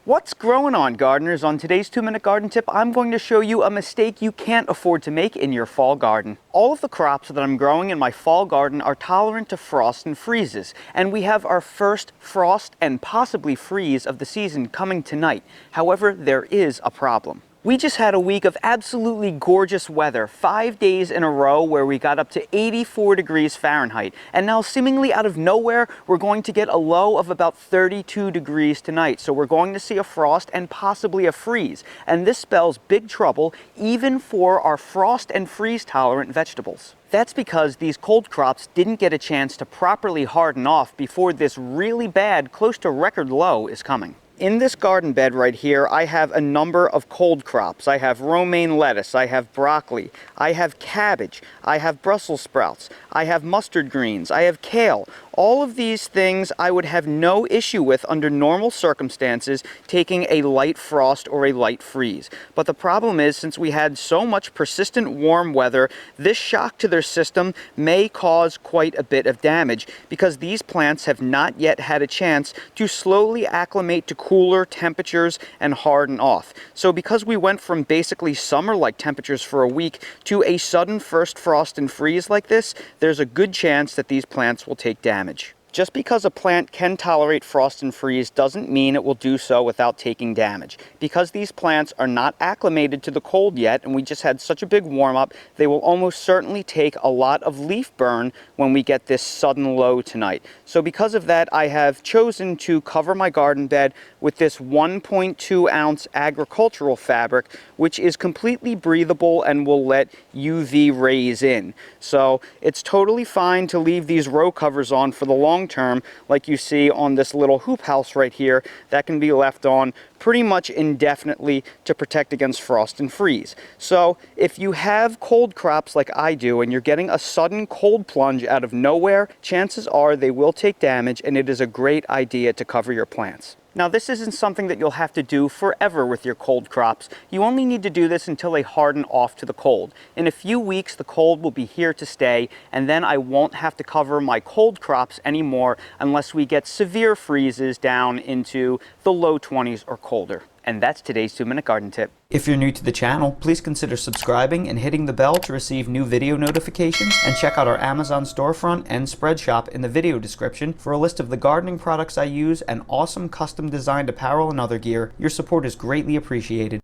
What's growing on, gardeners? On today's 2-minute garden tip, I'm going to show you a mistake you can't afford to make in your fall garden. All of the crops that I'm growing in my fall garden are tolerant to frost and freezes, and we have our first frost and possibly freeze of the season coming tonight. However, there is a problem. We just had a week of absolutely gorgeous weather, 5 days in a row where we got up to 84 degrees Fahrenheit. And now seemingly out of nowhere, we're going to get a low of about 32 degrees tonight. So we're going to see a frost and possibly a freeze. And this spells big trouble even for our frost and freeze tolerant vegetables. That's because these cold crops didn't get a chance to properly harden off before this really bad, close to record low is coming. In this garden bed right here, I have a number of cold crops. I have romaine lettuce, I have broccoli, I have cabbage, I have Brussels sprouts, I have mustard greens, I have kale. All of these things I would have no issue with under normal circumstances taking a light frost or a light freeze. But the problem is, since we had so much persistent warm weather, this shock to their system may cause quite a bit of damage because these plants have not yet had a chance to slowly acclimate to cooler temperatures and harden off. So because we went from basically summer-like temperatures for a week to a sudden first frost and freeze like this, there's a good chance that these plants will take damage. Just because a plant can tolerate frost and freeze doesn't mean it will do so without taking damage. Because these plants are not acclimated to the cold yet, and we just had such a big warm-up, they will almost certainly take a lot of leaf burn when we get this sudden low tonight. So because of that, I have chosen to cover my garden bed with this 1.2 ounce agricultural fabric, which is completely breathable and will let UV rays in. So it's totally fine to leave these row covers on for the long term, like you see on this little hoop house right here. That can be left on pretty much indefinitely to protect against frost and freeze. So if you have cold crops like I do and you're getting a sudden cold plunge out of nowhere, chances are they will take damage, and it is a great idea to cover your plants. Now, this isn't something that you'll have to do forever with your cold crops. You only need to do this until they harden off to the cold. In a few weeks, the cold will be here to stay, and then I won't have to cover my cold crops anymore unless we get severe freezes down into the low 20s or colder. And that's today's 2-minute garden tip. If you're new to the channel, please consider subscribing and hitting the bell to receive new video notifications, and check out our Amazon storefront and spread shop in the video description for a list of the gardening products I use and awesome custom designed apparel and other gear. Your support is greatly appreciated.